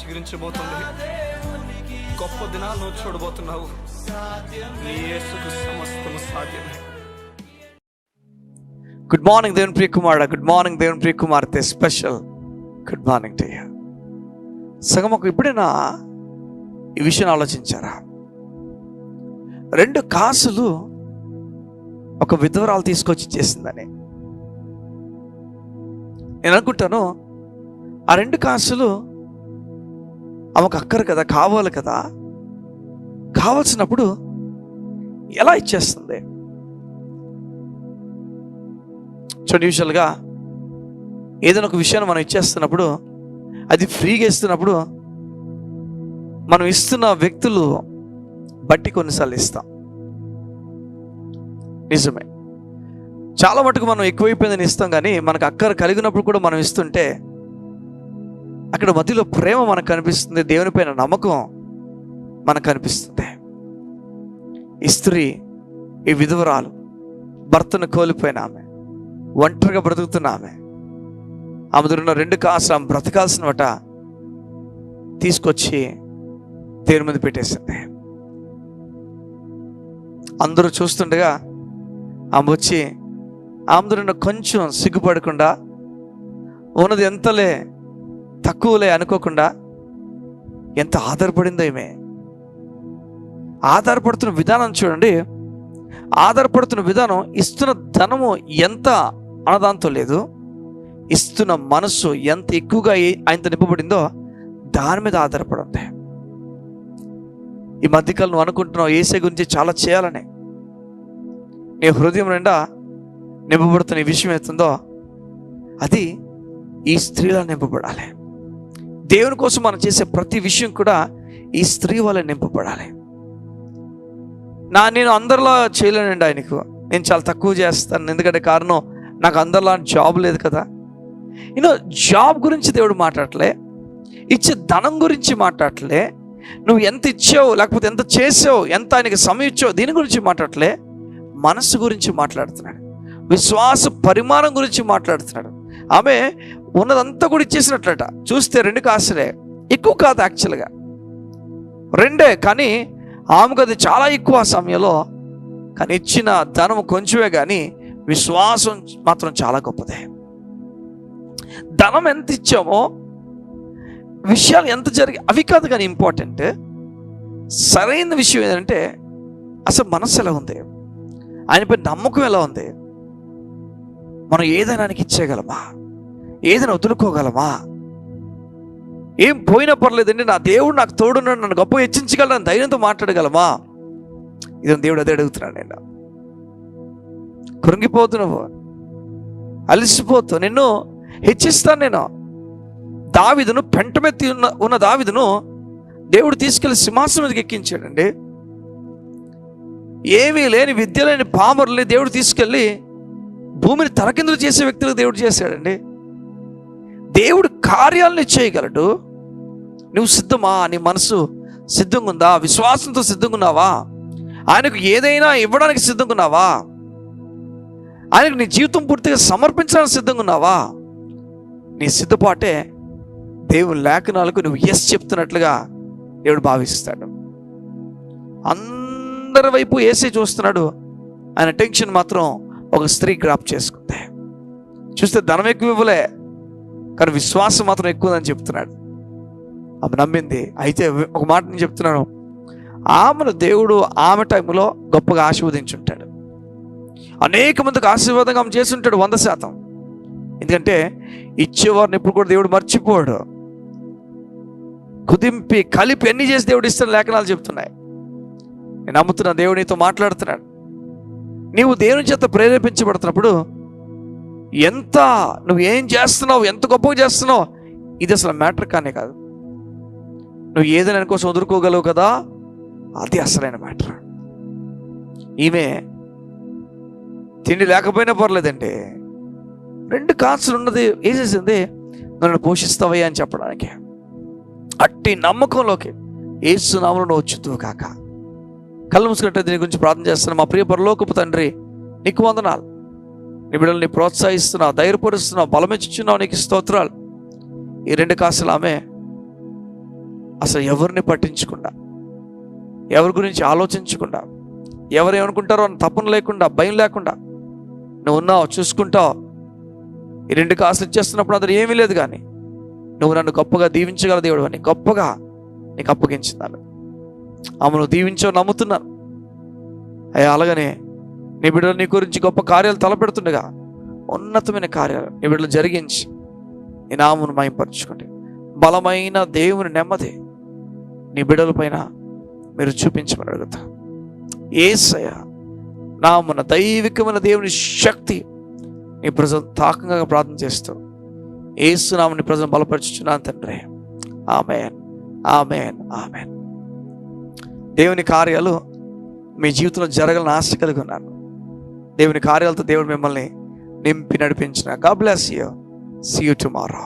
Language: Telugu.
చిగురించబోతుంది. గొప్ప దినాలు నువ్వు చూడబోతున్నావు. నీ యేసుకు సమస్తము సాధ్యమే. గుడ్ మార్నింగ్ దేవుని ప్రియ కుమారుడా, గుడ్ మార్నింగ్ దేవుని ప్రియ కుమార్తె, special good morning to you. సగమకు ఎప్పుడైనా ఈ విషయం ఆలోచించారా? 2 కాసులు ఒక విధవరాలు తీసుకొచ్చి ఇచ్చేసిందని. నేను అనుకుంటాను, ఆ 2 కాసులు ఆమెకు అక్కరు కదా, కావాలి కదా, కావాల్సినప్పుడు ఎలా ఇచ్చేస్తుంది? చూడండి, యూజువల్గా ఏదైనా ఒక విషయాన్ని మనం ఇచ్చేస్తున్నప్పుడు, అది ఫ్రీగా ఇస్తున్నప్పుడు, మనం ఇస్తున్న వ్యక్తులు బట్టి కొన్నిసార్లు ఇస్తాం. నిజమే, చాలా మటుకు మనం ఎక్కువైపోయిందని ఇస్తాం, కానీ మనకు అక్కర కలిగినప్పుడు కూడా మనం ఇస్తుంటే అక్కడ మధ్యలో ప్రేమ మనకు కనిపిస్తుంది, దేవునిపైన నమ్మకం మనకు కనిపిస్తుంది. ఈ స్త్రీ, ఈ విధవరాలు, భర్తను కోల్పోయిన ఆమె, ఒంటరిగా బ్రతుకుతున్న ఆమె, ఆమె దగ్గర ఉన్న 2 కాసులు ఆమె బ్రతకాల్సినవట తీసుకొచ్చి దేవుని మీద పెట్టేసింది. అందరూ చూస్తుండగా ఆమె వచ్చి ఆమె దగ్గర కొంచెం సిగ్గుపడకుండా, ఉన్నది ఎంతలే తక్కువలే అనుకోకుండా ఎంత ఆధారపడిందో ఈమె. ఆధారపడుతున్న విధానం చూడండి, ఆధారపడుతున్న విధానం, ఇస్తున్న ధనము ఎంత అనదాంతో లేదు, ఇస్తున్న మనస్సు ఎంత ఎక్కువగా ఆయనతో నింపబడిందో దాని మీద ఆధారపడింది. ఈ మధ్యకాలం నువ్వు అనుకుంటున్నావు యేసే గురించి చాలా చేయాలని, నీ హృదయం నిండా నింపబడుతున్న ఈ విషయం అవుతుందో అది ఈ స్త్రీలా నింపబడాలి. దేవుని కోసం మనం చేసే ప్రతి విషయం కూడా ఈ స్త్రీ వల్ల నింపబడాలి. నేను అందరిలా చేయలేనండి, ఆయనకు నేను చాలా తక్కువ చేస్తాను, ఎందుకంటే కారణం నాకు అందరిలా జాబ్ లేదు కదా. జాబ్ గురించి దేవుడు మాట్లాడలే, ఇచ్చే ధనం గురించి మాట్లాడలే, నువ్వు ఎంత ఇచ్చావు లేకపోతే ఎంత చేసావు, ఎంత ఆయనకి సమయం ఇచ్చావు, దీని గురించి మాట్లాడలే, మనసు గురించి మాట్లాడుతున్నాడు, విశ్వాస పరిమాణం గురించి మాట్లాడుతున్నాడు. ఆమె ఉన్నదంతా కూడా ఇచ్చేసినట్లట. చూస్తే 2 కాసులే, ఎక్కువ కాదు యాక్చువల్గా 2, కానీ ఆమెకు అది చాలా ఎక్కువ ఆ సమయంలో. కానీ ఇచ్చిన ధనం కొంచెమే, కానీ విశ్వాసం మాత్రం చాలా గొప్పదే. ధనం ఎంత ఇచ్చామో, విషయాలు ఎంత అవి కాదు, కానీ ఇంపార్టెంట్ సరైన విషయం ఏంటంటే అసలు మనసు ఎలా ఉంది, ఆయనపై నమ్మకం ఎలా ఉంది, మనం ఏదైనా ఆయనకి ఇచ్చేయగలమా, ఏదైనా వదులుకోగలమా? ఏం పోయినా పర్లేదండి, నా దేవుడు నాకు తోడున్నాడు, నన్ను గొప్ప హెచ్చించగలను, ధైర్యంతో మాట్లాడగలమా? ఇది దేవుడు అదే అడుగుతున్నాడు. నేను కృంగిపోతున్నావు, అలసిపోతూ, నిన్ను హెచ్చిస్తాను. నేను దావీదును, పెంటమెత్తి ఉన్న దావీదును దేవుడు తీసుకెళ్లి సింహాసనం మీదకి ఎక్కించాడండి. ఏమీ లేని, విద్య లేని పామరుల్ని దేవుడు తీసుకెళ్ళి భూమిని తలకిందులు చేసే వ్యక్తులకు దేవుడు చేశాడండి. దేవుడు కార్యాలను చేయగలడు. నువ్వు సిద్ధమా? నీ మనసు సిద్ధంగా ఉందా? విశ్వాసంతో సిద్ధంగా ఉన్నావా? ఆయనకు ఏదైనా ఇవ్వడానికి సిద్ధంగా ఉన్నావా? ఆయనకు నీ జీవితం పూర్తిగా సమర్పించడానికి సిద్ధంగా ఉన్నావా? నీ సిద్ధపాటే దేవుని లేఖనాలకు నువ్వు ఎస్ చెప్తున్నట్లుగా దేవుడు భావిస్తాడు. అందరి వైపు ఏసే చూస్తున్నాడు, ఆయన టెన్షన్ మాత్రం ఒక స్త్రీ గ్రాప్ చేసుకుంది. చూస్తే ధనం ఎక్కువ ఇవ్వలే, కానీ విశ్వాసం మాత్రం ఎక్కువదని చెప్తున్నాడు. ఆమె నమ్మింది. అయితే ఒక మాట నేను చెప్తున్నాను, ఆమెను దేవుడు ఆమె టైంలో గొప్పగా ఆశీర్వదించుంటాడు. అనేక మందికి ఆశీర్వాదంగా ఆమె చేసి ఉంటాడు 100%. ఎందుకంటే ఇచ్చేవారిని ఎప్పుడు కూడా దేవుడు మర్చిపోడు. కుదింపి కలిపి ఎన్ని చేసి దేవుడు ఇస్తున్న లేఖనాలు చెప్తున్నాయి. నేను నమ్ముతున్నా దేవుడు నీతో మాట్లాడుతున్నాడు. నీవు దేవుని చేత ప్రేరేపించబడుతున్నప్పుడు ఎంత నువ్వు ఏం చేస్తున్నావు, ఎంత గొప్పగా చేస్తున్నావు, ఇది అసలు మ్యాటర్ కానే కాదు. నువ్వు ఏదైనా కోసం వదులుకోగలవు కదా, అది అసలైన మ్యాటర్. ఈమె తిండి లేకపోయినా పర్లేదండి, 2 కాసులు ఉన్నది ఏం చేసింది, నన్ను పోషిస్తావయ్యా అని చెప్పడానికి. అట్టి నమ్మకంలోకి యేసు నామములో నువ్వు వచ్చుదువు కాక. కళ్ళు మూసుకున్నట్టు దీని గురించి ప్రార్థన చేస్తున్నాను. మా ప్రియ పరలోకపు తండ్రి, నీకు వందనాలు. నీ బిడ్డల్ని ప్రోత్సహిస్తున్నావు, ధైర్యపరుస్తున్నావు, బలమిచ్చుచున్నావు, నీకు స్తోత్రాలు. ఈ 2 కాసులు ఆమె అసలు ఎవరిని పట్టించకుండా, ఎవరి గురించి ఆలోచించకుండా, ఎవరు ఏమనుకుంటారో అని తపన లేకుండా, భయం లేకుండా నువ్వు ఉన్నావు, చూసుకుంటావు. ఈ 2 కాసులు ఇచ్చేస్తున్నప్పుడు అతను ఏమీ లేదు, కానీ నువ్వు నన్ను గొప్పగా దీవించగల దేవుడు అని గొప్పగా నీకు అప్పగించిందాను. ఆమెను దీవించావు, నమ్ముతున్నాను అయ్యా. అలాగనే నీ బిడ్డలు నీ గురించి గొప్ప కార్యాలు తలపెడుతుండగా ఉన్నతమైన కార్యాలు నీ బిడ్డలు జరిగించి నీ నామమును మహిమపరచుకోండి. బలమైన దేవుని నెమ్మది నీ బిడ్డల పైన మీరు చూపించమని అడుగుతా. యేసయ్య నామమున దైవికమైన దేవుని శక్తి నీ ప్రజలు తాకంగా ప్రార్థన చేస్తూ యేసు నామమున ప్రజలను బలపరచుచున్నాను తండ్రి. ఆమేన్, ఆమేన్, ఆమేన్. దేవుని కార్యాలు మీ జీవితంలో జరగాలని ఆశ కలిగి ఉన్నాను. దేవుని కార్యాలతో దేవుడు మిమ్మల్ని నింపి నడిపించిన. God bless you. See you tomorrow.